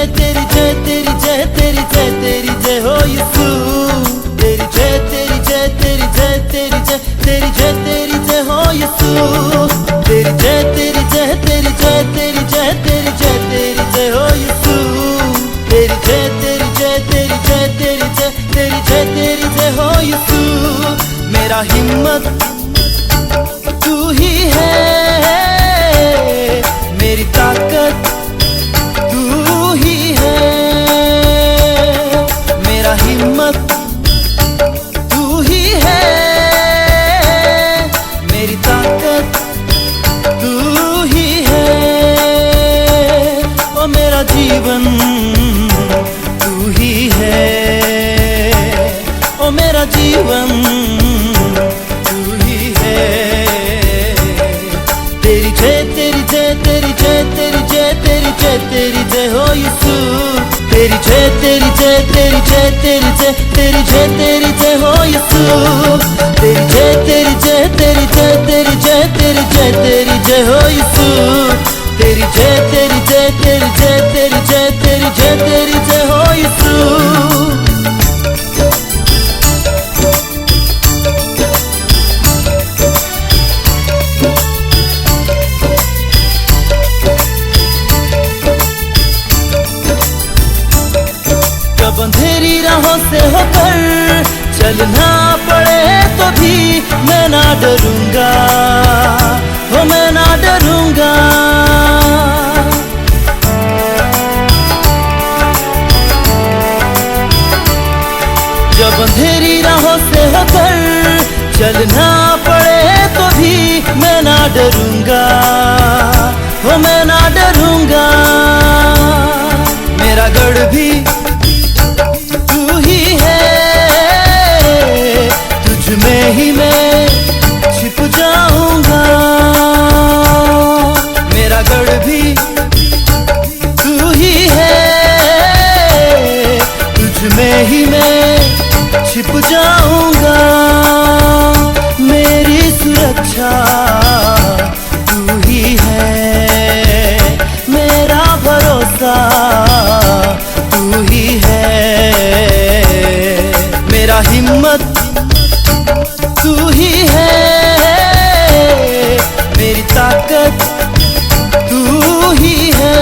जय तेरी जय तेरी जय तेरी जय तेरी जय हो यीशु। तेरी जय तेरी जय तेरी जय तेरी जय तेरी जय तेरी जय हो यीशु। तेरी जय तेरी जय तेरी जय तेरी जय तेरी जय तेरी जय हो यीशु। तेरी जय तेरी जय तेरी जय तेरी जय तेरी जय तेरी जय हो यीशु। मेरा हिम्मत तू ही है, मेरी ताकत तू ही है। मेरा हिम्मत तू ही है, मेरी ताकत तू ही है। ओ मेरा जीवन तू ही है, ओ मेरा जीवन तू ही है। तेरी जय तेरी जय तेरी जय तेरी जय तेरी जय तेरी जय हो यीशु। तेरी जय तेरी जय तेरी जय तेरी जय तेरी जय तेरी जय हो यीशु। तेरी जय तेरी जय तेरी जय तेरी जय तेरी जय तेरी जय हो यीशु। तेरी जय तेरी जय तेरी जय तेरी जय तेरी जय तेरी जय हो यीशु। अंधेरी राहों से होकर चलना पड़े तो भी मैं ना डरूंगा, हो मैं ना डरूंगा। जब अंधेरी राहों से होकर चलना पड़े तो भी मैं ना डरूंगा, हो मैं ना डरूंगा। मेरा गढ़ भी में ही मैं छिप जाऊंगा। मेरा गढ़ भी तू ही है, तुझ में ही मैं छिप जाऊंगा। मेरी सुरक्षा तू ही है, मेरा भरोसा तू ही है। मेरा हिम्मत तू ही है, मेरी ताकत तू ही है।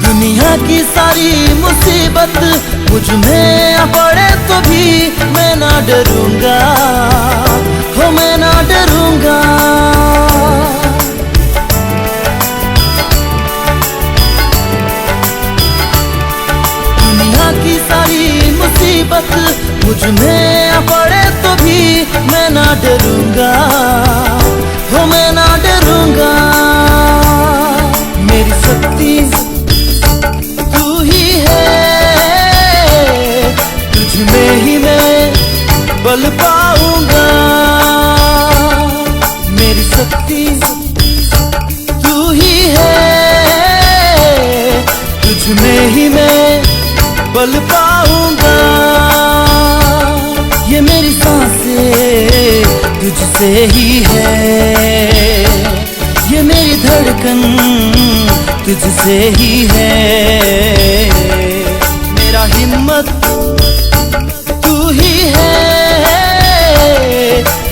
दुनिया की सारी मुसीबत मुझ में आ पड़े तो भी मैं ना डरूंगा, हो मैं ना डरूंगा। दुनिया की सारी मुसीबत मुझ में आ पड़े तो भी मैं ना डरूंगा, हो मैं ना डरूंगा। मेरी शक्ति में ही मैं बल पाऊंगा। मेरी शक्ति तू ही है, तुझ में ही मैं बल पाऊंगा। ये मेरी सांसें तुझसे ही है, ये मेरी धड़कन तुझसे ही है। मेरा हिम्मत तू ही है,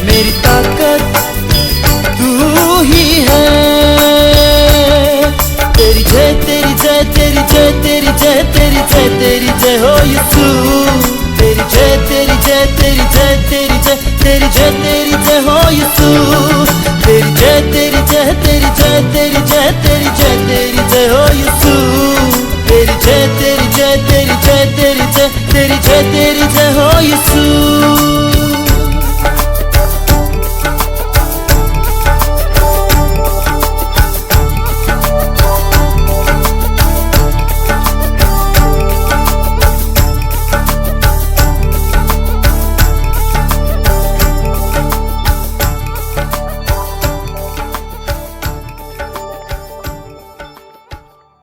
मेरी ताकत तू ही है। तेरी जय तेरी जय तेरी जय तेरी जय तेरी जय तेरी जय हो यीशु। तेरी जय तेरी जय तेरी जय तेरी जय तेरी जय तेरी जय हो यीशु। तेरी जय तेरी जय तेरी जय तेरी जय तेरी जय तेरी जय हो यीशु। तेरी जय तेरी जय तेरी जय तेरी जय तेरी जय तेरी जय हो यीशु।